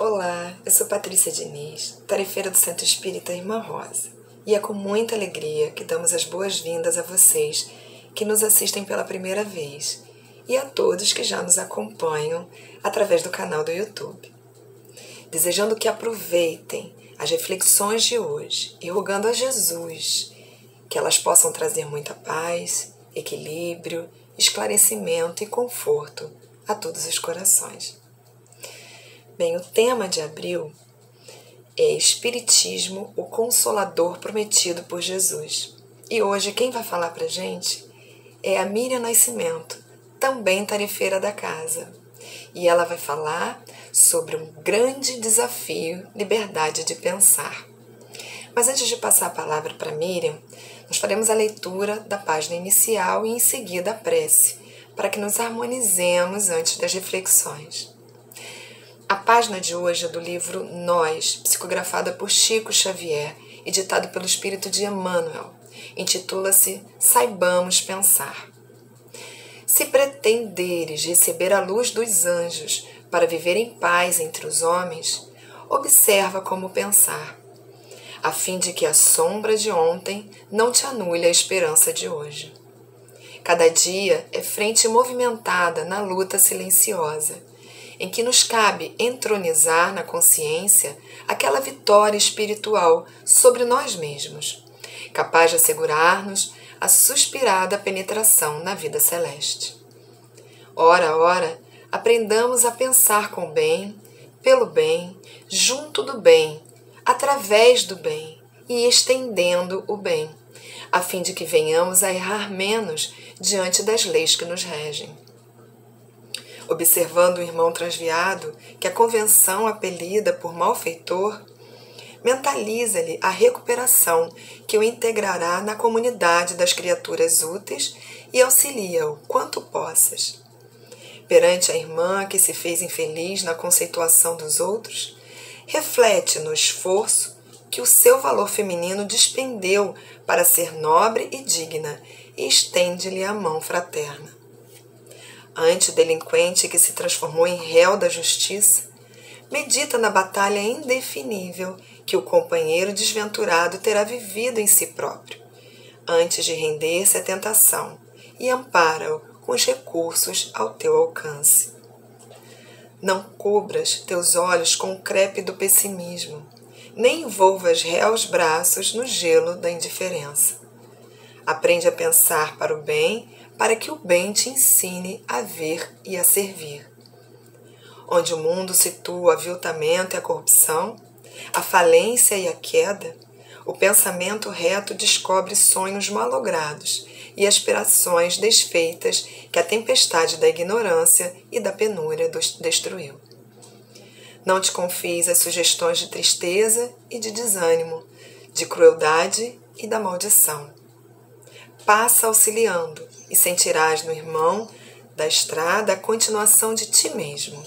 Olá, eu sou Patrícia Diniz, tarefeira do Centro Espírita Irmã Rosa, e é com muita alegria que damos as boas-vindas a vocês que nos assistem pela primeira vez e a todos que já nos acompanham através do canal do YouTube. Desejando que aproveitem as reflexões de hoje e rogando a Jesus que elas possam trazer muita paz, equilíbrio, esclarecimento e conforto a todos os corações. Bem, o tema de abril é Espiritismo, o Consolador prometido por Jesus. E hoje quem vai falar pra gente é a Miriam Nascimento, também tarefeira da casa. E ela vai falar sobre um grande desafio, liberdade de pensar. Mas antes de passar a palavra para Miriam, nós faremos a leitura da página inicial e em seguida a prece, para que nos harmonizemos antes das reflexões. A página de hoje é do livro Nós, psicografada por Chico Xavier e ditado pelo Espírito de Emmanuel. Intitula-se Saibamos Pensar. Se pretenderes receber a luz dos anjos para viver em paz entre os homens, observa como pensar, a fim de que a sombra de ontem não te anule a esperança de hoje. Cada dia é frente movimentada na luta silenciosa, em que nos cabe entronizar na consciência aquela vitória espiritual sobre nós mesmos, capaz de assegurar-nos a suspirada penetração na vida celeste. Ora, ora, aprendamos a pensar com o bem, pelo bem, junto do bem, através do bem e estendendo o bem, a fim de que venhamos a errar menos diante das leis que nos regem. Observando o irmão transviado, que a convenção apelida por malfeitor, mentaliza-lhe a recuperação que o integrará na comunidade das criaturas úteis e auxilia-o quanto possas. Perante a irmã que se fez infeliz na conceituação dos outros, reflete no esforço que o seu valor feminino despendeu para ser nobre e digna e estende-lhe a mão fraterna. Ante o delinquente que se transformou em réu da justiça, medita na batalha indefinível que o companheiro desventurado terá vivido em si próprio, antes de render-se à tentação, e ampara-o com os recursos ao teu alcance. Não cubras teus olhos com o crepe do pessimismo, nem envolvas réus braços no gelo da indiferença. Aprende a pensar para o bem, para que o bem te ensine a ver e a servir. Onde o mundo situa o aviltamento e a corrupção, a falência e a queda, o pensamento reto descobre sonhos malogrados e aspirações desfeitas que a tempestade da ignorância e da penúria destruiu. Não te confies às sugestões de tristeza e de desânimo, de crueldade e da maldição. Passa auxiliando, e sentirás no irmão da estrada a continuação de ti mesmo.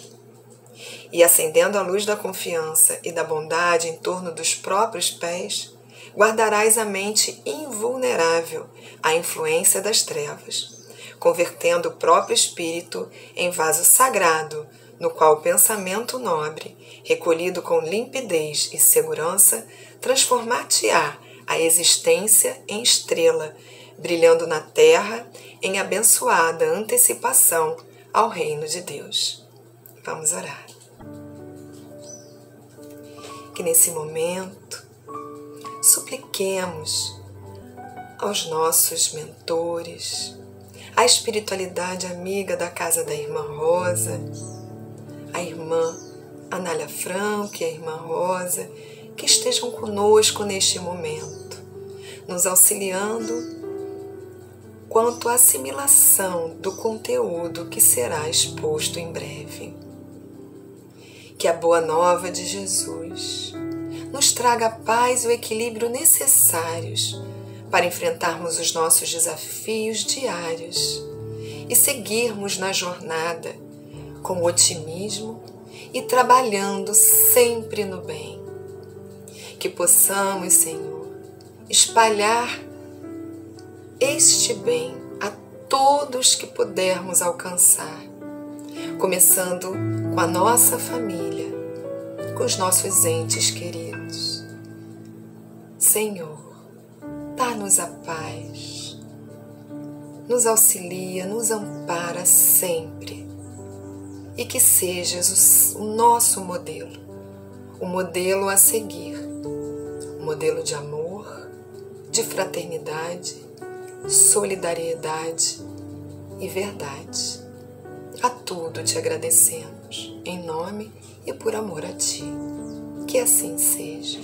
E acendendo a luz da confiança e da bondade em torno dos próprios pés, guardarás a mente invulnerável à influência das trevas, convertendo o próprio espírito em vaso sagrado, no qual o pensamento nobre, recolhido com limpidez e segurança, transformar-te-á a existência em estrela, brilhando na terra em abençoada antecipação ao reino de Deus. Vamos orar. Que nesse momento supliquemos aos nossos mentores, à espiritualidade amiga da casa da Irmã Rosa, a Irmã Anália Franco e a Irmã Rosa, que estejam conosco neste momento, nos auxiliando quanto à assimilação do conteúdo que será exposto em breve. Que a boa nova de Jesus nos traga a paz e o equilíbrio necessários para enfrentarmos os nossos desafios diários e seguirmos na jornada com otimismo e trabalhando sempre no bem. Que possamos, Senhor, espalhar este bem a todos que pudermos alcançar, começando com a nossa família, com os nossos entes queridos. Senhor, dá-nos a paz, nos auxilia, nos ampara sempre, e que sejas o nosso modelo, o modelo a seguir, o modelo de amor, de fraternidade, solidariedade e verdade. A tudo te agradecemos, em nome e por amor a ti. Que assim seja.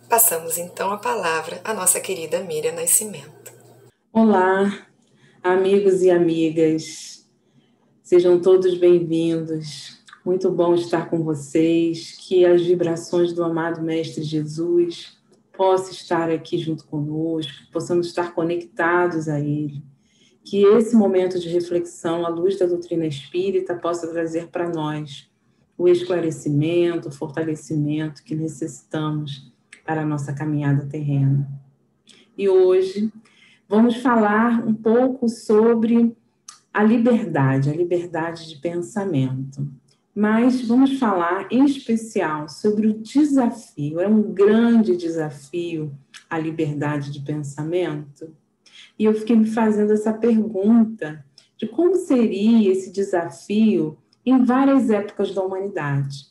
Passamos então a palavra à nossa querida Miriam Nascimento. Olá, amigos e amigas. Sejam todos bem-vindos. Muito bom estar com vocês. Que as vibrações do amado Mestre Jesus possam estar aqui junto conosco, possamos estar conectados a Ele. Que esse momento de reflexão, à luz da doutrina espírita, possa trazer para nós o esclarecimento, o fortalecimento que necessitamos para a nossa caminhada terrena. E hoje vamos falar um pouco sobre a liberdade de pensamento. Mas vamos falar em especial sobre o desafio, é um grande desafio a liberdade de pensamento. E eu fiquei me fazendo essa pergunta de como seria esse desafio em várias épocas da humanidade.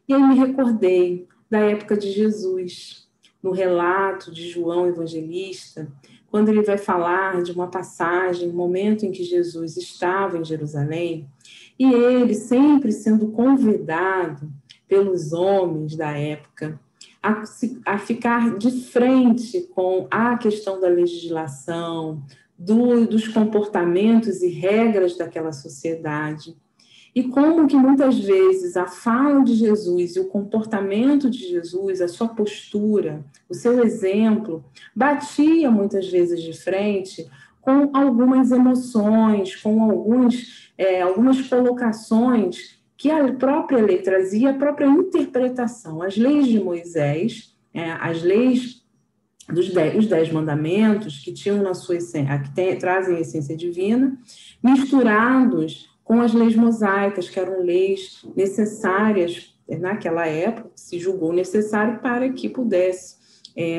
E aí me recordei da época de Jesus, no relato de João Evangelista, quando ele vai falar de uma passagem, um momento em que Jesus estava em Jerusalém, e ele sempre sendo convidado pelos homens da época a ficar de frente com a questão da legislação, dos comportamentos e regras daquela sociedade. E como que muitas vezes a fala de Jesus e o comportamento de Jesus, a sua postura, o seu exemplo, batia muitas vezes de frente com algumas emoções, com algumas colocações que a própria lei trazia, a própria interpretação. As leis de Moisés, as leis os 10 mandamentos, que tinham na sua essência, trazem a essência divina, misturados com as leis mosaicas, que eram leis necessárias naquela época, se julgou necessário para que pudesse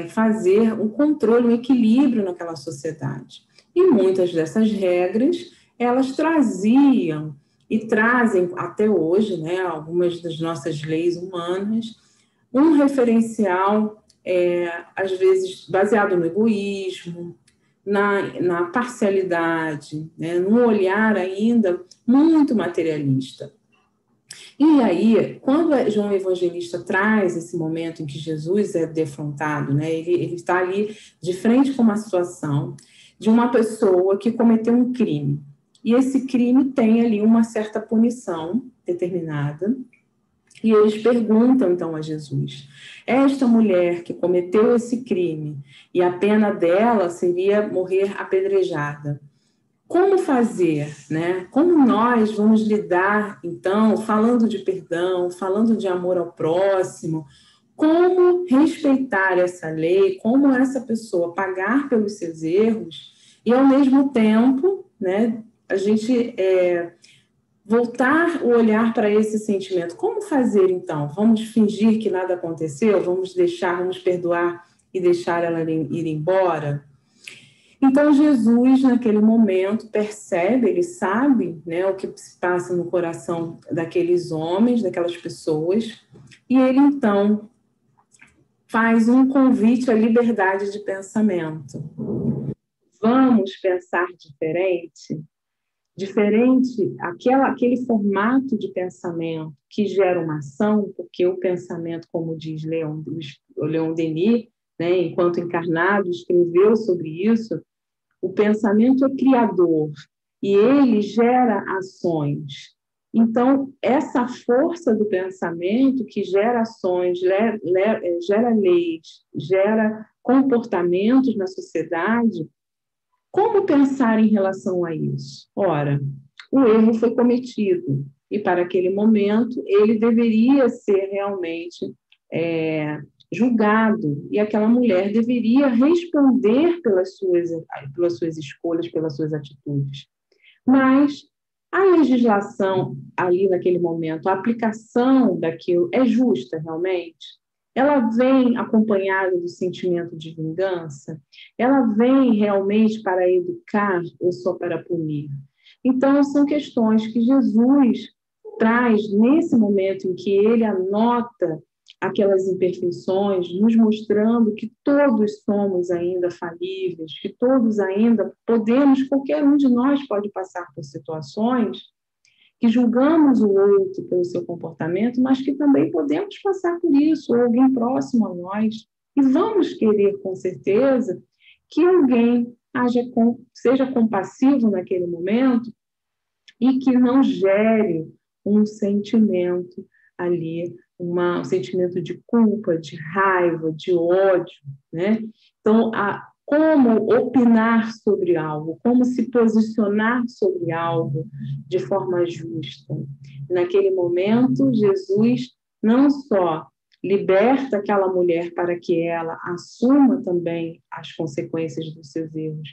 fazer um controle, um equilíbrio naquela sociedade. E muitas dessas regras, elas traziam e trazem até hoje, algumas das nossas leis humanas, um referencial, às vezes, baseado no egoísmo, na parcialidade, num olhar ainda muito materialista. E aí, quando João Evangelista traz esse momento em que Jesus é defrontado, ele está ali de frente com uma situação de uma pessoa que cometeu um crime. E esse crime tem ali uma certa punição determinada. E eles perguntam, então, a Jesus, esta mulher que cometeu esse crime, e a pena dela seria morrer apedrejada, como fazer, Como nós vamos lidar, então, falando de perdão, falando de amor ao próximo, como respeitar essa lei, como essa pessoa pagar pelos seus erros e, ao mesmo tempo, a gente voltar o olhar para esse sentimento. Como fazer, então? Vamos fingir que nada aconteceu? Vamos perdoar e deixar ela ir embora? Então, Jesus, naquele momento, percebe, ele sabe o que se passa no coração daqueles homens, daquelas pessoas, e ele, então, faz um convite à liberdade de pensamento. Vamos pensar diferente? Aquele formato de pensamento que gera uma ação, porque o pensamento, como diz Leon Denis, enquanto encarnado, escreveu sobre isso, o pensamento é criador e ele gera ações. Então, essa força do pensamento que gera ações, gera leis, gera comportamentos na sociedade. Como pensar em relação a isso? Ora, o erro foi cometido e, para aquele momento, ele deveria ser realmente julgado e aquela mulher deveria responder pelas suas escolhas, pelas suas atitudes. Mas A legislação ali naquele momento, a aplicação daquilo é justa realmente? Ela vem acompanhada do sentimento de vingança? Ela vem realmente para educar ou só para punir? Então, são questões que Jesus traz nesse momento em que ele anota aquelas imperfeições, nos mostrando que todos somos ainda falíveis, que todos ainda podemos, qualquer um de nós pode passar por situações que julgamos o outro pelo seu comportamento, mas que também podemos passar por isso, ou alguém próximo a nós. E vamos querer, com certeza, que alguém seja compassivo naquele momento e que não gere um sentimento ali, um sentimento de culpa, de raiva, de ódio, né? Então, como opinar sobre algo, como se posicionar sobre algo de forma justa. Naquele momento, Jesus não só liberta aquela mulher para que ela assuma também as consequências dos seus erros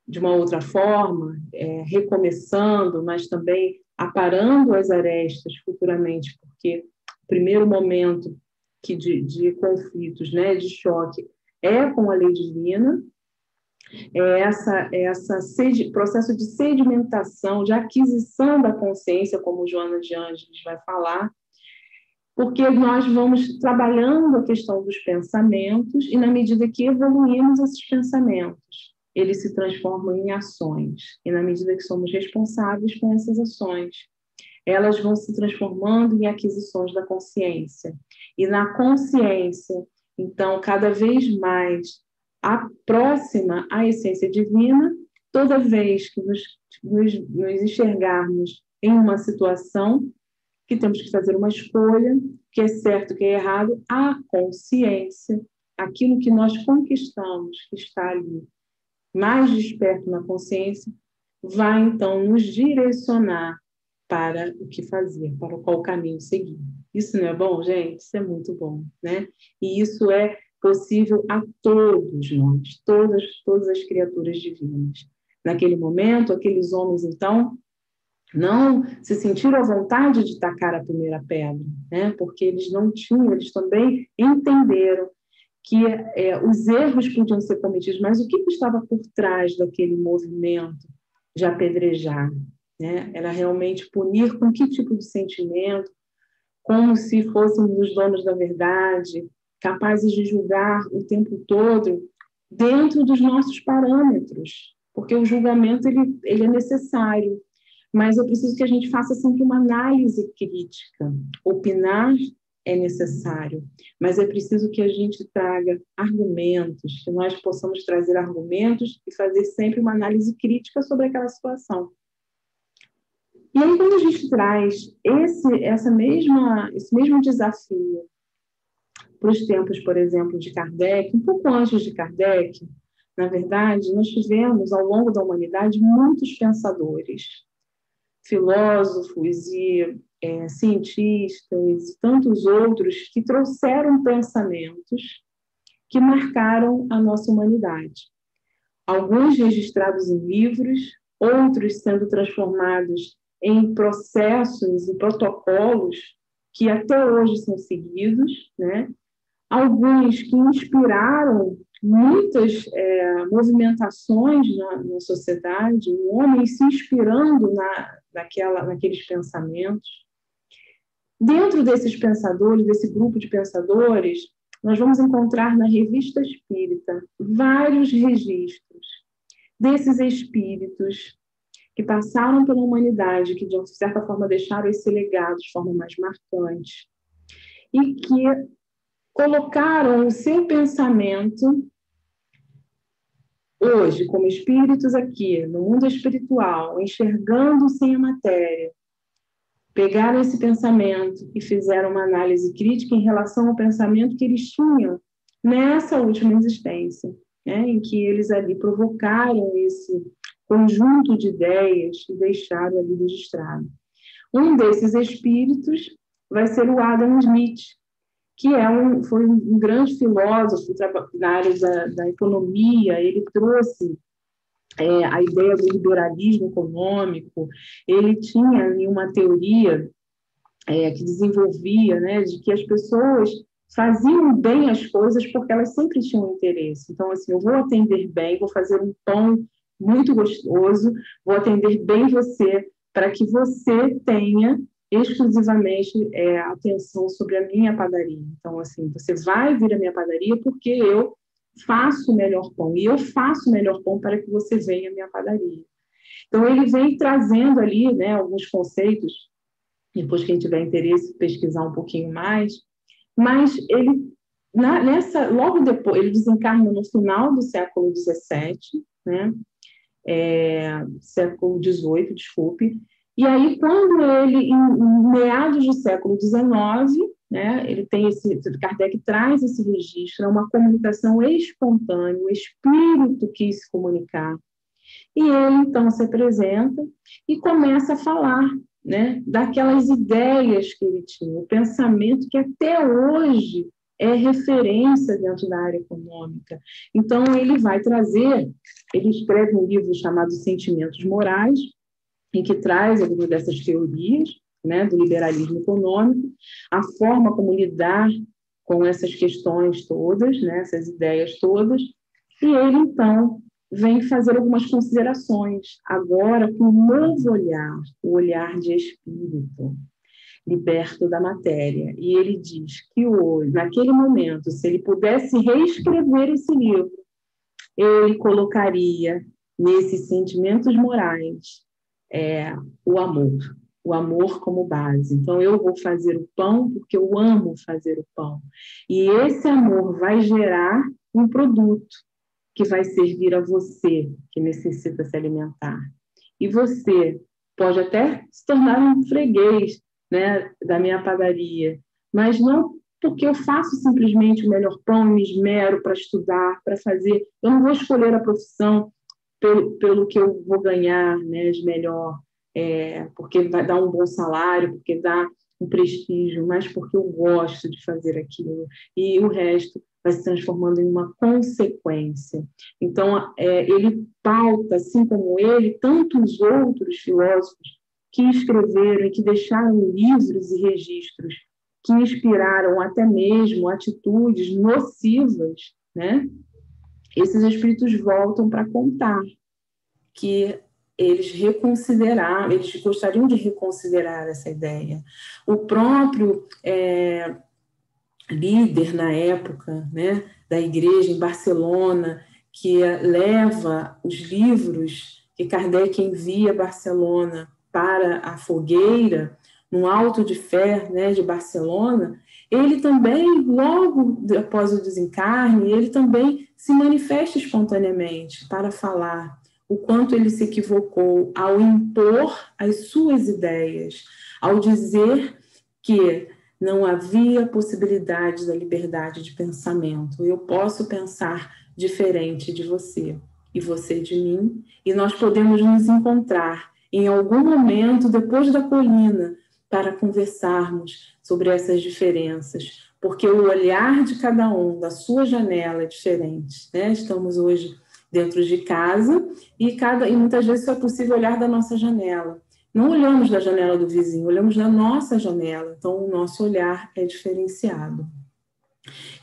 de uma outra forma, recomeçando, mas também aparando as arestas futuramente, porque o primeiro momento de conflitos, né, de choque, é com a lei divina, processo de sedimentação, de aquisição da consciência, como Joana de Ângeles vai falar, porque nós vamos trabalhando a questão dos pensamentos e, na medida que evoluímos esses pensamentos, eles se transformam em ações. E, na medida que somos responsáveis por essas ações, elas vão se transformando em aquisições da consciência. E na consciência, então, cada vez mais próxima à essência divina, toda vez que nos enxergarmos em uma situação que temos que fazer uma escolha, que é certo, que é errado, a consciência, aquilo que nós conquistamos, que está ali mais desperto na consciência, vai então nos direcionar para o que fazer, para qual caminho seguir. Isso não é bom, gente? Isso é muito bom, né? E isso é possível a todos nós, todas as criaturas divinas. Naquele momento, aqueles homens, então, não se sentiram à vontade de tacar a primeira pedra, né? Porque eles não tinham, eles também entenderam que os erros podiam ser cometidos, mas o que estava por trás daquele movimento de apedrejar? Né? Era realmente punir com que tipo de sentimento, como se fôssemos os donos da verdade, capazes de julgar o tempo todo dentro dos nossos parâmetros, porque o julgamento ele é necessário, mas eu preciso que a gente faça sempre uma análise crítica. Opinar é necessário, mas é preciso que a gente traga argumentos, que nós possamos trazer argumentos e fazer sempre uma análise crítica sobre aquela situação. E aí, quando a gente traz esse mesmo desafio para os tempos, por exemplo, de Kardec, um pouco antes de Kardec, na verdade, nós tivemos, ao longo da humanidade, muitos pensadores, filósofos e cientistas e tantos outros que trouxeram pensamentos que marcaram a nossa humanidade. Alguns registrados em livros, outros sendo transformados em processos e protocolos que até hoje são seguidos, né? Alguns que inspiraram muitas movimentações na sociedade, o homem se inspirando naqueles pensamentos. Dentro desses pensadores, desse grupo de pensadores, nós vamos encontrar na Revista Espírita vários registros desses espíritos que passaram pela humanidade, que de certa forma deixaram esse legado de forma mais marcante e que colocaram o seu pensamento hoje como espíritos aqui no mundo espiritual, enxergando sem a matéria, pegaram esse pensamento e fizeram uma análise crítica em relação ao pensamento que eles tinham nessa última existência, né, em que eles ali provocaram esse conjunto de ideias e deixaram ali registrado. Um desses espíritos vai ser o Adam Smith, que foi um grande filósofo na área da economia. Ele trouxe a ideia do liberalismo econômico. Ele tinha ali uma teoria que desenvolvia, né, de que as pessoas faziam bem as coisas porque elas sempre tinham interesse. Então, assim, eu vou atender bem, vou fazer um pão muito gostoso, vou atender bem você, para que você tenha exclusivamente atenção sobre a minha padaria. Então, assim, você vai vir à minha padaria porque eu faço o melhor pão, e eu faço o melhor pão para que você venha à minha padaria. Então, ele vem trazendo ali, né, alguns conceitos, depois que a gente tiver interesse, pesquisar um pouquinho mais, mas ele, logo depois, ele desencarna no final do século XVII, né, século XVIII, desculpe, e aí quando ele, em meados do século XIX, né, ele tem Kardec traz esse registro, é uma comunicação espontânea, o espírito quis se comunicar, e ele então se apresenta e começa a falar, né, daquelas ideias que ele tinha, o pensamento que até hoje é referência dentro da área econômica. Então, ele vai trazer, ele escreve um livro chamado Sentimentos Morais, em que traz algumas dessas teorias, né, do liberalismo econômico, a forma como lidar com essas questões todas, né, essas ideias todas, e ele, então, vem fazer algumas considerações, agora com um novo olhar, o olhar de espírito, liberto da matéria. E ele diz que hoje, naquele momento, se ele pudesse reescrever esse livro, ele colocaria nesses sentimentos morais o amor como base. Então, eu vou fazer o pão porque eu amo fazer o pão. E esse amor vai gerar um produto que vai servir a você, que necessita se alimentar. E você pode até se tornar um freguês, né, da minha padaria, mas não porque eu faço simplesmente o melhor pão, me esmero para estudar, para fazer. Eu não vou escolher a profissão pelo que eu vou ganhar, né, de melhor, porque vai dar um bom salário, porque dá um prestígio, mas porque eu gosto de fazer aquilo. E o resto vai se transformando em uma consequência. Então, ele pauta, assim como ele, tantos outros filósofos que escreveram e que deixaram livros e registros que inspiraram até mesmo atitudes nocivas, né? Esses espíritos voltam para contar que eles gostariam de reconsiderar essa ideia. O próprio líder na época, né, da igreja em Barcelona, que leva os livros que Kardec envia a Barcelona para a fogueira, no Alto de Fé, né, de Barcelona, ele também, logo após o desencarne, ele também se manifesta espontaneamente para falar o quanto ele se equivocou ao impor as suas ideias, ao dizer que não havia possibilidade da liberdade de pensamento. Eu posso pensar diferente de você e você de mim, e nós podemos nos encontrar em algum momento depois da colina para conversarmos sobre essas diferenças, porque o olhar de cada um da sua janela é diferente, né? Estamos hoje dentro de casa e muitas vezes só é possível olhar da nossa janela. Não olhamos da janela do vizinho, olhamos da nossa janela. Então, o nosso olhar é diferenciado.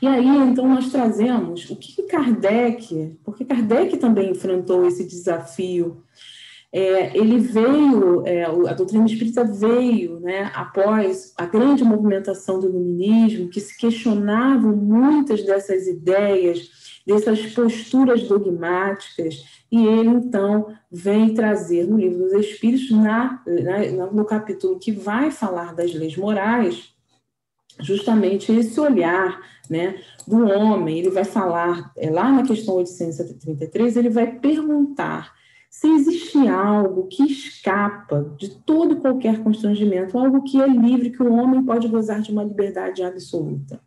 E aí, então, nós trazemos o que Kardec, porque Kardec também enfrentou esse desafio. Ele veio, a doutrina espírita veio, né, após a grande movimentação do iluminismo, que se questionavam muitas dessas ideias, dessas posturas dogmáticas, e ele, então, vem trazer no Livro dos Espíritos, no capítulo que vai falar das leis morais, justamente esse olhar, né, do homem. Ele vai falar, lá na questão 833, ele vai perguntar se existe algo que escapa de todo e qualquer constrangimento, algo que é livre, que o homem pode gozar de uma liberdade absoluta.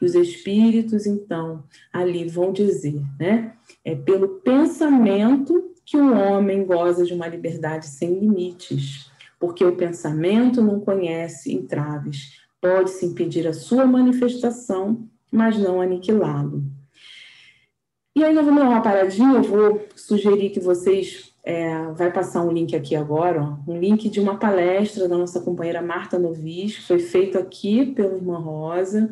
E os espíritos, então, ali vão dizer, né, é pelo pensamento que o homem goza de uma liberdade sem limites, porque o pensamento não conhece entraves, pode-se impedir a sua manifestação, mas não aniquilá-lo. E aí nós vamos dar uma paradinha, eu vou sugerir que vocês, vai passar um link aqui agora, ó, um link de uma palestra da nossa companheira Marta Novis, que foi feito aqui pela Irmã Rosa,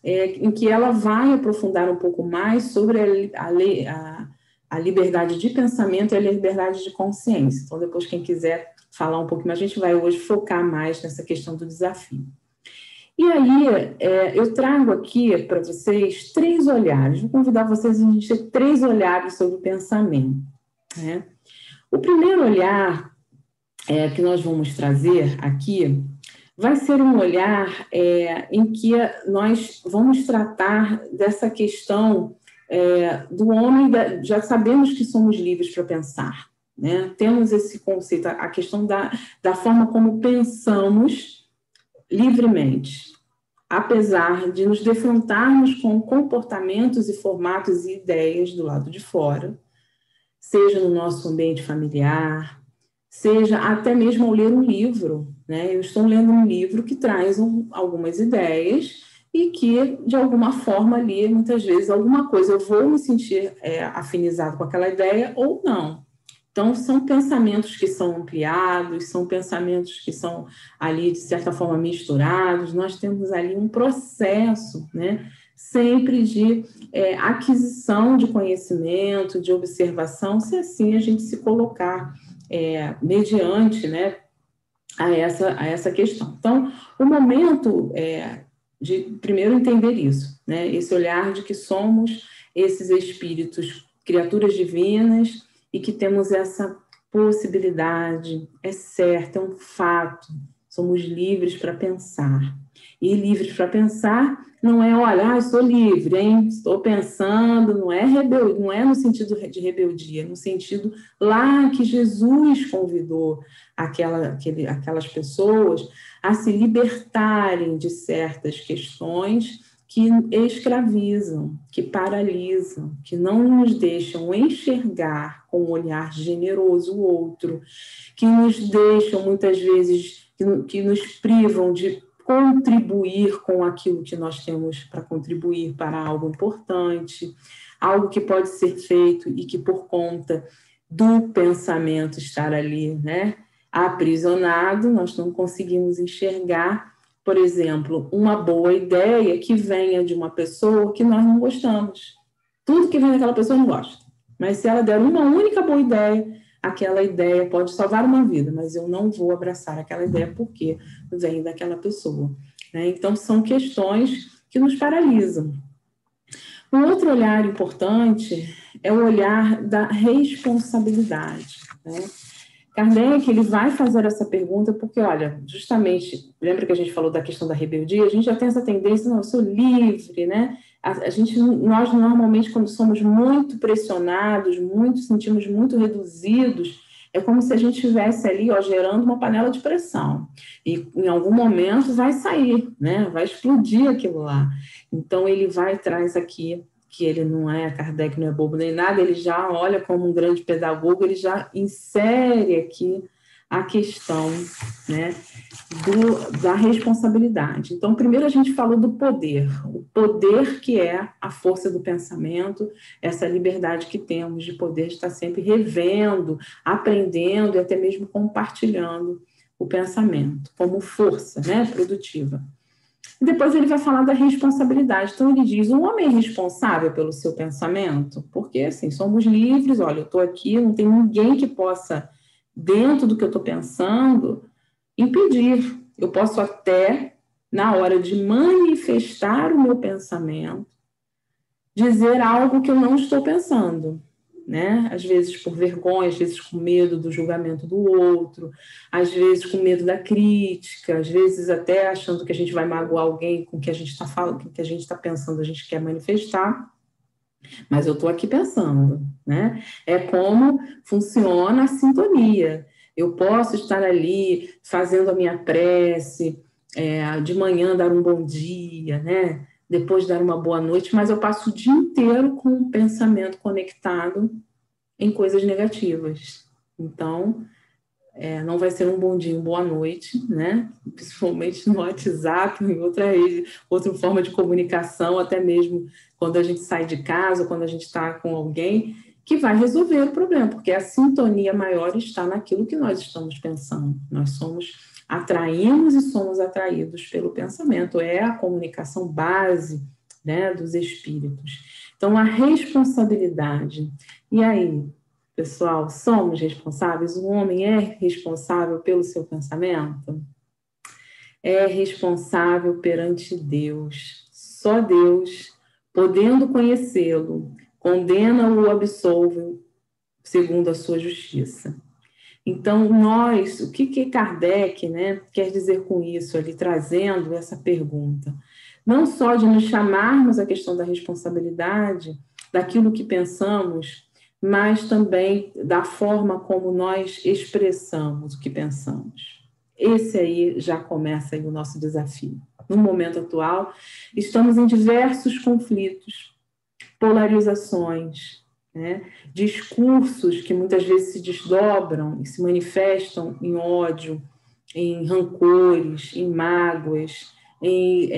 em que ela vai aprofundar um pouco mais sobre a liberdade de pensamento e a liberdade de consciência. Então, depois, quem quiser falar um pouco mais, a gente vai hoje focar mais nessa questão do desafio. E aí, eu trago aqui para vocês 3 olhares, vou convidar vocês a gente ter 3 olhares sobre o pensamento, né? O primeiro olhar que nós vamos trazer aqui vai ser um olhar em que nós vamos tratar dessa questão do homem, já sabemos que somos livres para pensar, né? Temos esse conceito, a questão da forma como pensamos livremente, apesar de nos defrontarmos com comportamentos e formatos e ideias do lado de fora, seja no nosso ambiente familiar, seja até mesmo ao ler um livro, né? Eu estou lendo um livro que traz algumas ideias e que, de alguma forma, ali, muitas vezes, alguma coisa eu vou me sentir afinizado com aquela ideia ou não. Então, são pensamentos que são ampliados, são pensamentos que são ali, de certa forma, misturados. Nós temos ali um processo, né, sempre de aquisição de conhecimento, de observação, se assim a gente se colocar mediante, né, a essa questão. Então, o momento de primeiro entender isso, né, esse olhar de que somos esses espíritos, criaturas divinas, e que temos essa possibilidade, é certo, é um fato, somos livres para pensar. E livres para pensar não é, olha, estou livre, hein? Estou pensando, não é rebeldia, não é no sentido de rebeldia, no sentido lá que Jesus convidou aquelas pessoas a se libertarem de certas questões que escravizam, que paralisam, que não nos deixam enxergar com um olhar generoso o outro, que nos deixam, muitas vezes, que nos privam de contribuir com aquilo que nós temos para contribuir para algo importante, algo que pode ser feito e que, por conta do pensamento estar ali, né, aprisionado, nós não conseguimos enxergar, por exemplo, uma boa ideia que venha de uma pessoa que nós não gostamos. Tudo que vem daquela pessoa eu não gosta. Mas se ela der uma única boa ideia, aquela ideia pode salvar uma vida, mas eu não vou abraçar aquela ideia porque vem daquela pessoa, né? Então, são questões que nos paralisam. Um outro olhar importante é o olhar da responsabilidade, né? Kardec, ele vai fazer essa pergunta porque, olha, justamente, lembra que a gente falou da questão da rebeldia? A gente já tem essa tendência, não, eu sou livre, né? Nós, normalmente, quando somos muito pressionados, sentimos muito reduzidos, é como se a gente estivesse ali, ó, gerando uma panela de pressão. E, em algum momento, vai sair, né? Vai explodir aquilo lá. Então, ele traz aqui que ele não é, Kardec não é bobo nem nada, ele já olha como um grande pedagogo, ele já insere aqui a questão, né, da responsabilidade. Então, primeiro a gente falou do poder, o poder que é a força do pensamento, essa liberdade que temos de poder estar sempre revendo, aprendendo e até mesmo compartilhando o pensamento como força, né, produtiva. E depois ele vai falar da responsabilidade. Então, ele diz, um homem é responsável pelo seu pensamento? Porque, assim, somos livres, olha, eu estou aqui, não tem ninguém que possa, dentro do que eu estou pensando, impedir. Eu posso até, na hora de manifestar o meu pensamento, dizer algo que eu não estou pensando, né? Às vezes por vergonha, às vezes com medo do julgamento do outro, às vezes com medo da crítica, às vezes até achando que a gente vai magoar alguém com o que a gente está falando, com o que a gente está pensando, a gente quer manifestar, mas eu estou aqui pensando, né? É como funciona a sintonia. Eu posso estar ali fazendo a minha prece, de manhã dar um bom dia, né? Depois dar uma boa noite, mas eu passo o dia inteiro com o pensamento conectado em coisas negativas. Então, não vai ser um bom dia, uma boa noite, né? Principalmente no WhatsApp, em outra rede, outra forma de comunicação, até mesmo quando a gente sai de casa, quando a gente está com alguém, que vai resolver o problema, porque a sintonia maior está naquilo que nós estamos pensando. Nós atraímos e somos atraídos pelo pensamento, é a comunicação base, né, dos espíritos. Então, a responsabilidade. E aí, pessoal, somos responsáveis? O homem é responsável pelo seu pensamento? É responsável perante Deus. Só Deus, podendo conhecê-lo, condena-o ou absolve segundo a sua justiça. Então, o que Kardec, né, quer dizer com isso, ali trazendo essa pergunta? Não só de nos chamarmos a questão da responsabilidade, daquilo que pensamos, mas também da forma como nós expressamos o que pensamos. Esse aí já começa aí o nosso desafio. No momento atual, estamos em diversos conflitos, polarizações, né? Discursos que muitas vezes se desdobram e se manifestam em ódio, em rancores, em mágoas, em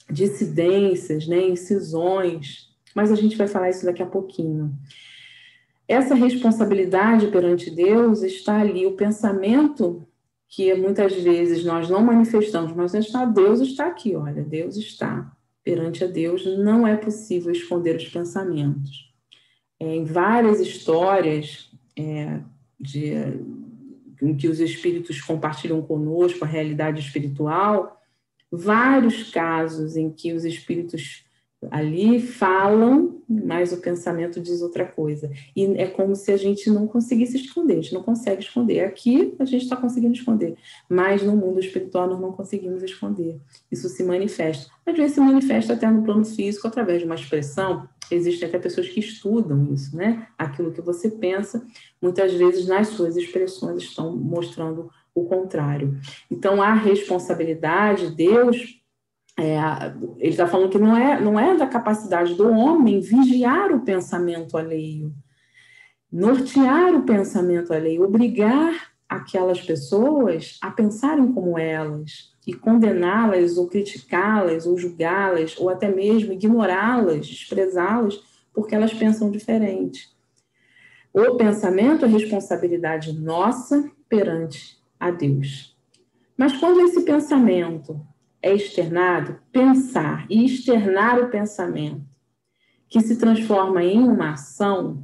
dissidências, né? Em cisões. Mas a gente vai falar isso daqui a pouquinho. Essa responsabilidade perante Deus está ali, o pensamento que muitas vezes nós não manifestamos, mas Deus está aqui, olha, Deus está. Perante a Deus não é possível esconder os pensamentos. Em várias histórias em que os espíritos compartilham conosco a realidade espiritual, vários casos em que os espíritos ali falam, mas o pensamento diz outra coisa. E é como se a gente não conseguisse esconder, a gente não consegue esconder. Aqui a gente está conseguindo esconder, mas no mundo espiritual nós não conseguimos esconder. Isso se manifesta. Às vezes se manifesta até no plano físico, através de uma expressão. Existem até pessoas que estudam isso, né? Aquilo que você pensa, muitas vezes nas suas expressões estão mostrando o contrário. Então, a responsabilidade, Deus... ele está falando que não é da capacidade do homem vigiar o pensamento alheio, nortear o pensamento alheio, obrigar aquelas pessoas a pensarem como elas e condená-las ou criticá-las ou julgá-las ou até mesmo ignorá-las, desprezá-las porque elas pensam diferente. O pensamento é responsabilidade nossa perante a Deus. Mas quando esse pensamento é externado, pensar e externar o pensamento, que se transforma em uma ação,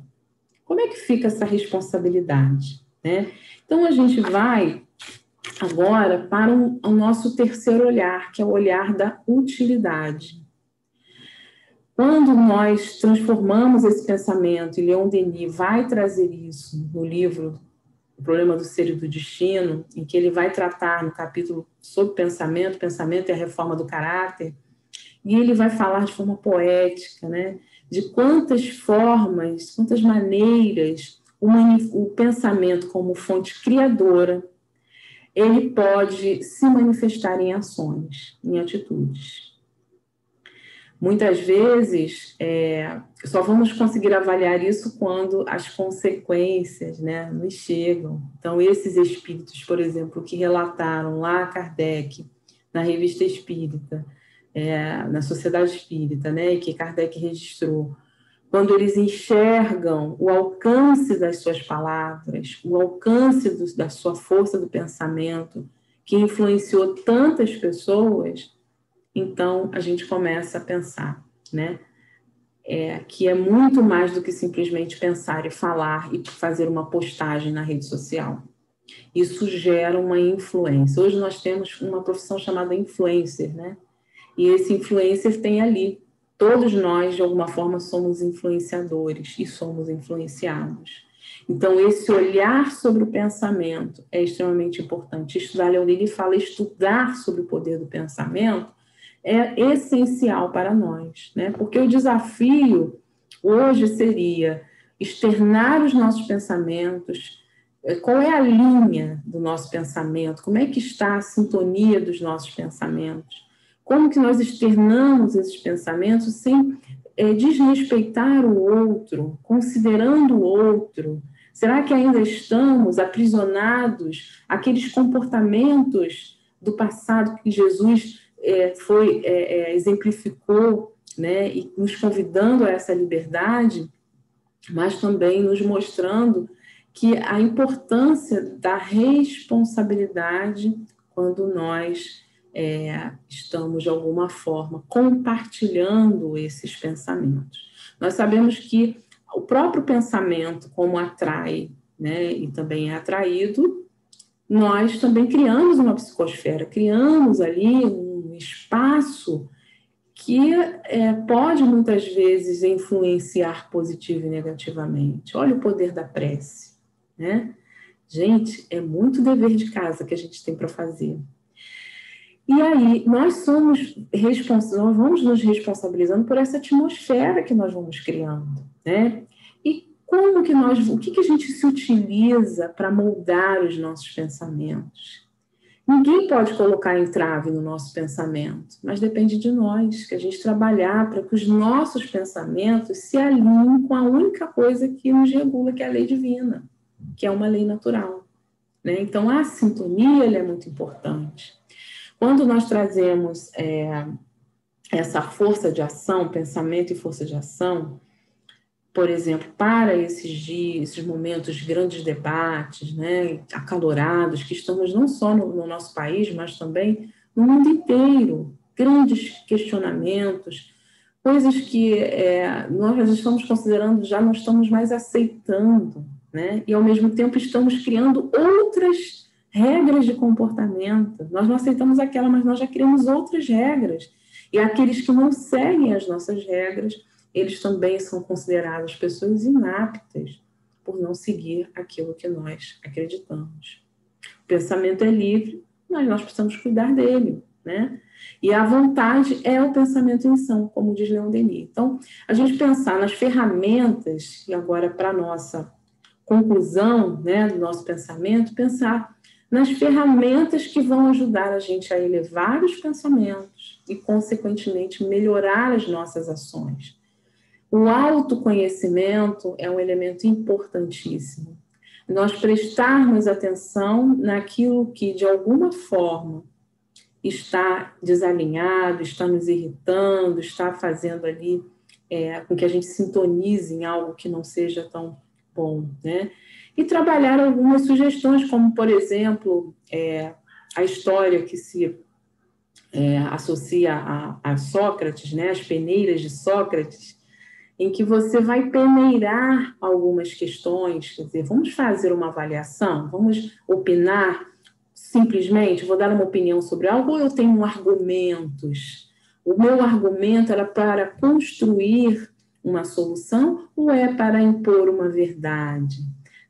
como é que fica essa responsabilidade, né? Então, a gente vai agora para o nosso terceiro olhar, que é o olhar da utilidade. Quando nós transformamos esse pensamento, e Leon Denis vai trazer isso no livro O Problema do Ser e do Destino, em que ele vai tratar no capítulo sobre pensamento e a reforma do caráter, e ele vai falar de forma poética, né, de quantas formas, quantas maneiras o pensamento como fonte criadora, ele pode se manifestar em ações, em atitudes. Muitas vezes, só vamos conseguir avaliar isso quando as consequências, né, nos chegam. Então, esses espíritos, por exemplo, que relataram lá Kardec, na Revista Espírita, na Sociedade Espírita, né, que Kardec registrou, quando eles enxergam o alcance das suas palavras, o alcance da sua força do pensamento, que influenciou tantas pessoas, então a gente começa a pensar, né? Que é muito mais do que simplesmente pensar e falar e fazer uma postagem na rede social. Isso gera uma influência. Hoje nós temos uma profissão chamada influencer, né? E esse influencer tem ali. Todos nós, de alguma forma, somos influenciadores e somos influenciados. Então, esse olhar sobre o pensamento é extremamente importante. Estudar, Leon Denis fala, estudar sobre o poder do pensamento é essencial para nós, né? Porque o desafio hoje seria externar os nossos pensamentos. Qual é a linha do nosso pensamento? Como é que está a sintonia dos nossos pensamentos? Como que nós externamos esses pensamentos sem desrespeitar o outro, considerando o outro, Será que ainda estamos aprisionados àqueles comportamentos do passado que Jesus exemplificou, né, e nos convidando a essa liberdade, mas também nos mostrando que a importância da responsabilidade quando nós estamos, de alguma forma, compartilhando esses pensamentos. Nós sabemos que o próprio pensamento, como atrai, né, e também é atraído, nós também criamos uma psicosfera, criamos ali um espaço que pode, muitas vezes, influenciar positivo e negativamente. Olha o poder da prece, né? Gente, é muito dever de casa que a gente tem para fazer. E aí, nós vamos nos responsabilizando por essa atmosfera que nós vamos criando, né? E o que a gente se utiliza para moldar os nossos pensamentos? Ninguém pode colocar entrave no nosso pensamento, mas depende de nós, que a gente trabalhar para que os nossos pensamentos se alinhem com a única coisa que nos regula, que é a lei divina, que é uma lei natural, né? Então, a sintonia é muito importante. Quando nós trazemos essa força de ação, pensamento e força de ação, por exemplo, para esses dias, esses momentos de grandes debates, né, acalorados, que estamos não só no nosso país, mas também no mundo inteiro, grandes questionamentos, coisas que nós estamos considerando, já não estamos mais aceitando, né, e ao mesmo tempo estamos criando outras regras de comportamento. Nós não aceitamos aquela, mas nós já criamos outras regras. E aqueles que não seguem as nossas regras, eles também são considerados pessoas inaptas por não seguir aquilo que nós acreditamos. O pensamento é livre, mas nós precisamos cuidar dele, né? E a vontade é o pensamento em ação, como diz Leon Denis. Então, a gente pensar nas ferramentas, e agora para a nossa conclusão, né, do nosso pensamento, pensar nas ferramentas que vão ajudar a gente a elevar os pensamentos e, consequentemente, melhorar as nossas ações. O autoconhecimento é um elemento importantíssimo. Nós prestarmos atenção naquilo que, de alguma forma, está desalinhado, está nos irritando, está fazendo ali com que a gente sintonize em algo que não seja tão bom, né? E trabalhar algumas sugestões, como, por exemplo, a história que se associa a Sócrates, né? As peneiras de Sócrates, em que você vai peneirar algumas questões, quer dizer, vamos fazer uma avaliação, vamos opinar simplesmente, vou dar uma opinião sobre algo, ou eu tenho argumentos? O meu argumento era para construir uma solução ou é para impor uma verdade?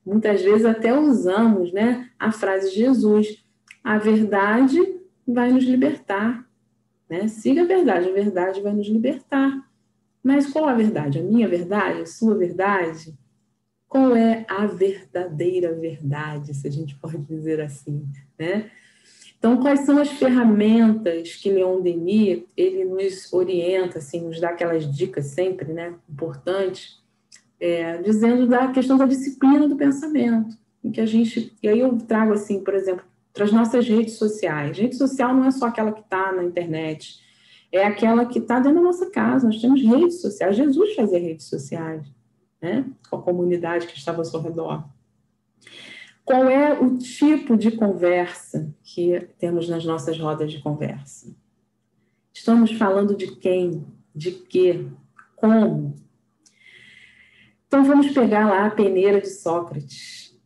Muitas vezes até usamos, né, a frase de Jesus, a verdade vai nos libertar, né? Siga a verdade vai nos libertar. Mas qual a verdade? A minha verdade? A sua verdade? Qual é a verdadeira verdade, se a gente pode dizer assim, né? Então, quais são as ferramentas que Leon Denis, ele nos orienta, assim, nos dá aquelas dicas sempre, né, importantes, dizendo da questão da disciplina do pensamento, em que a gente, e aí eu trago, assim, por exemplo, para as nossas redes sociais. Rede social não é só aquela que está na internet, é aquela que está dentro da nossa casa. Nós temos redes sociais. Jesus fazia redes sociais, né, com a comunidade que estava ao seu redor. Qual é o tipo de conversa que temos nas nossas rodas de conversa? Estamos falando de quem? De quê? Como? Então, vamos pegar lá a peneira de Sócrates.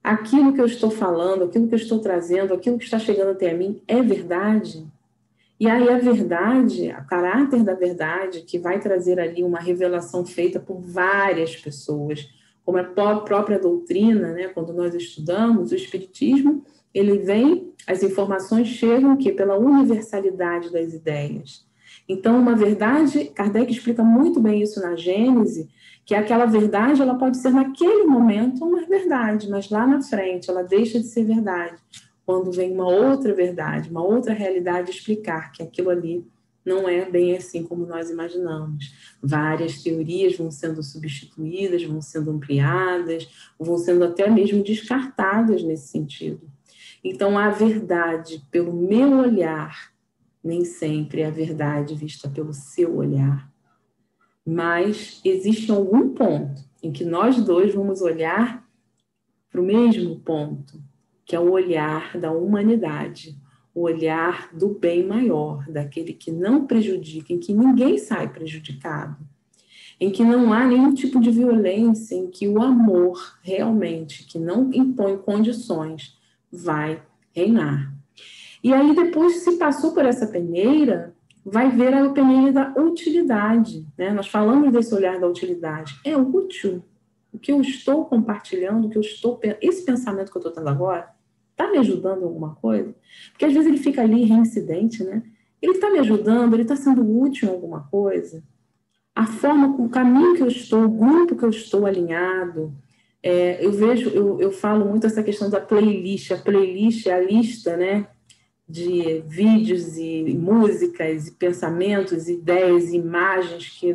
Aquilo que eu estou falando, aquilo que eu estou trazendo, aquilo que está chegando até mim é verdade? E aí a verdade, o caráter da verdade, que vai trazer ali uma revelação feita por várias pessoas, como a própria doutrina, né? Quando nós estudamos o Espiritismo, ele vem, as informações chegam que pela universalidade das ideias. Então, uma verdade, Kardec explica muito bem isso na Gênese, que aquela verdade, ela pode ser naquele momento uma verdade, mas lá na frente ela deixa de ser verdade, quando vem uma outra verdade, uma outra realidade explicar que aquilo ali não é bem assim como nós imaginamos. Várias teorias vão sendo substituídas, vão sendo ampliadas, vão sendo até mesmo descartadas nesse sentido. Então, a verdade, pelo meu olhar, nem sempre é a verdade vista pelo seu olhar. Mas existe algum ponto em que nós dois vamos olhar para o mesmo ponto, que é o olhar da humanidade, o olhar do bem maior, daquele que não prejudica, em que ninguém sai prejudicado, em que não há nenhum tipo de violência, em que o amor realmente, que não impõe condições, vai reinar. E aí depois, se passou por essa peneira, vai ver a peneira da utilidade, né? Nós falamos desse olhar da utilidade. É útil? O que eu estou compartilhando, esse pensamento que eu estou tendo agora, está me ajudando em alguma coisa? Porque às vezes ele fica ali reincidente, né? Ele está me ajudando, ele está sendo útil em alguma coisa? A forma, o caminho que eu estou, o grupo que eu estou alinhado, eu falo muito essa questão da playlist. A playlist é a lista, né, de vídeos e músicas e pensamentos, ideias, imagens que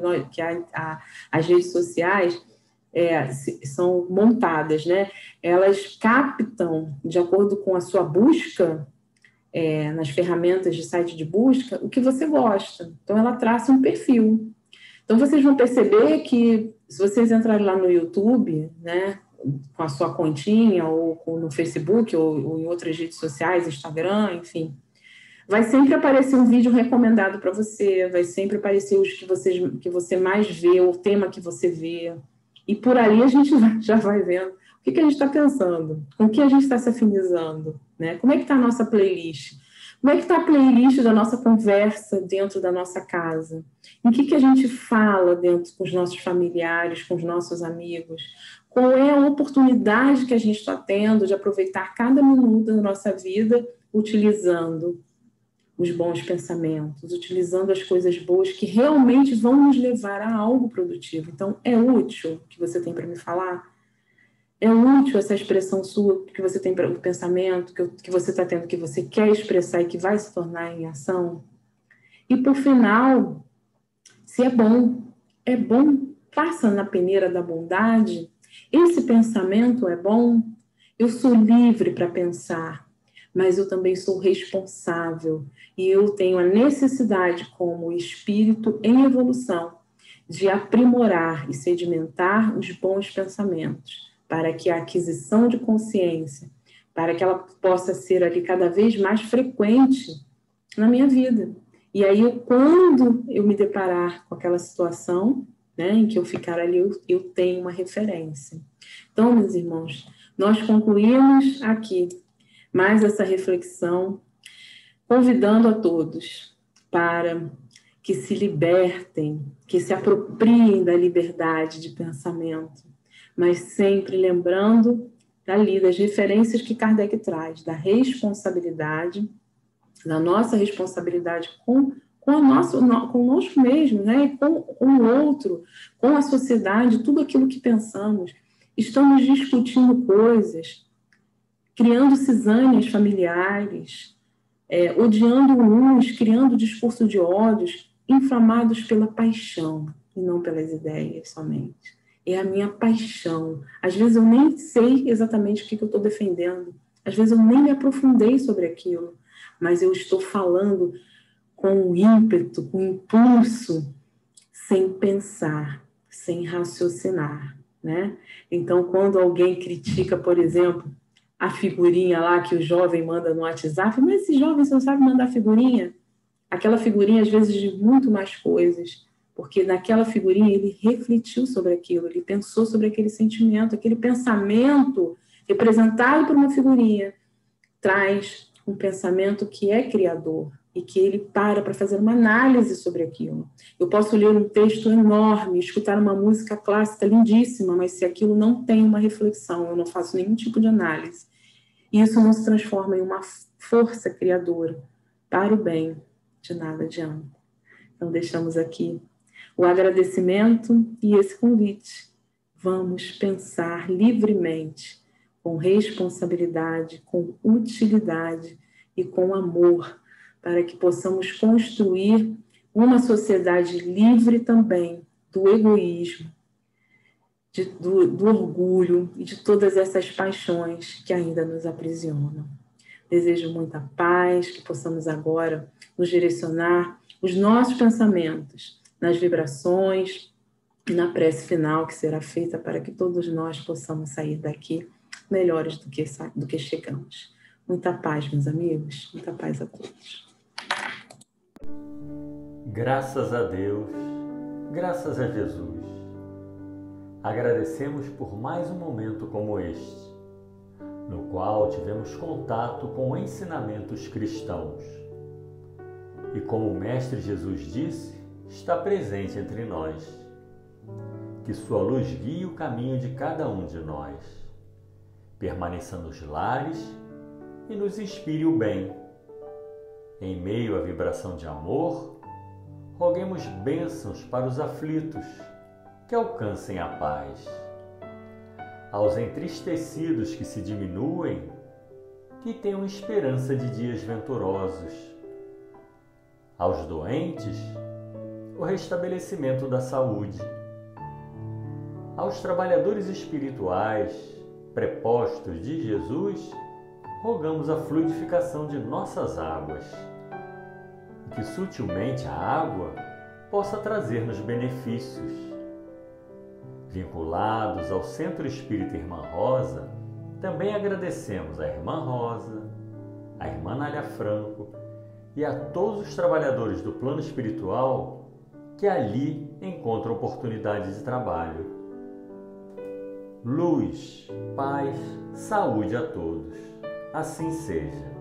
as redes sociais são montadas, né? Elas captam, de acordo com a sua busca, nas ferramentas de site de busca, o que você gosta. Então, ela traça um perfil. Então, vocês vão perceber que, se vocês entrarem lá no YouTube, né, com a sua continha, ou no Facebook, ou em outras redes sociais, Instagram, enfim, vai sempre aparecer um vídeo recomendado para você, vai sempre aparecer os que você mais vê, o tema que você vê. E por aí a gente já vai vendo o que a gente está pensando, com o que a gente está se afinizando, né? Como é que está a nossa playlist? Como é que está a playlist da nossa conversa dentro da nossa casa? Em que a gente fala dentro com os nossos familiares, com os nossos amigos? Qual é a oportunidade que a gente está tendo de aproveitar cada minuto da nossa vida utilizando os bons pensamentos, utilizando as coisas boas que realmente vão nos levar a algo produtivo? Então, é útil o que você tem para me falar? É útil essa expressão sua que você tem para o pensamento, que você está tendo, que você quer expressar e que vai se tornar em ação? E, por final, se é bom, passa na peneira da bondade. Esse pensamento é bom, eu sou livre para pensar, mas eu também sou responsável e eu tenho a necessidade, como espírito em evolução, de aprimorar e sedimentar os bons pensamentos, para que a aquisição de consciência, para que ela possa ser ali cada vez mais frequente na minha vida. E aí, quando eu me deparar com aquela situação, né, em que eu ficar ali, eu tenho uma referência. Então, meus irmãos, nós concluímos aqui mais essa reflexão, convidando a todos para que se libertem, que se apropriem da liberdade de pensamento, mas sempre lembrando dali das referências que Kardec traz, da responsabilidade, da nossa responsabilidade conosco mesmo, né? Com o outro, com a sociedade, tudo aquilo que pensamos. Estamos discutindo coisas, criando cisâneas familiares, odiando uns, criando discurso de ódios, inflamados pela paixão e não pelas ideias somente. É a minha paixão. Às vezes eu nem sei exatamente o que eu estou defendendo. Às vezes eu nem me aprofundei sobre aquilo, mas eu estou falando com ímpeto, com impulso, sem pensar, sem raciocinar, né? Então, quando alguém critica, por exemplo, a figurinha lá que o jovem manda no WhatsApp, mas esse jovem só sabe mandar figurinha. Aquela figurinha, às vezes, diz muito mais coisas, porque naquela figurinha ele refletiu sobre aquilo, ele pensou sobre aquele sentimento, aquele pensamento representado por uma figurinha traz um pensamento que é criador e que ele para fazer uma análise sobre aquilo. Eu posso ler um texto enorme, escutar uma música clássica lindíssima, mas se aquilo não tem uma reflexão, eu não faço nenhum tipo de análise, isso não se transforma em uma força criadora para o bem, de nada adianta. Então, deixamos aqui o agradecimento e esse convite. Vamos pensar livremente, com responsabilidade, com utilidade e com amor, para que possamos construir uma sociedade livre também do egoísmo, do orgulho e de todas essas paixões que ainda nos aprisionam. Desejo muita paz, que possamos agora nos direcionar os nossos pensamentos nas vibrações e na prece final que será feita para que todos nós possamos sair daqui melhores do que chegamos. Muita paz, meus amigos, muita paz a todos. Graças a Deus, graças a Jesus. Agradecemos por mais um momento como este, no qual tivemos contato com ensinamentos cristãos. E como o Mestre Jesus disse, está presente entre nós. Que sua luz guie o caminho de cada um de nós. Permaneça nos lares e nos inspire o bem. Em meio à vibração de amor, roguemos bênçãos para os aflitos, que alcancem a paz. Aos entristecidos que se diminuem, que tenham esperança de dias venturosos. Aos doentes, o restabelecimento da saúde. Aos trabalhadores espirituais, prepostos de Jesus, rogamos a fluidificação de nossas águas, e que sutilmente a água possa trazer-nos benefícios. Vinculados ao Centro Espírita Irmã Rosa, também agradecemos à Irmã Rosa, à Irmã Nália Franco e a todos os trabalhadores do plano espiritual que ali encontram oportunidade de trabalho. Luz, paz, saúde a todos. Assim seja.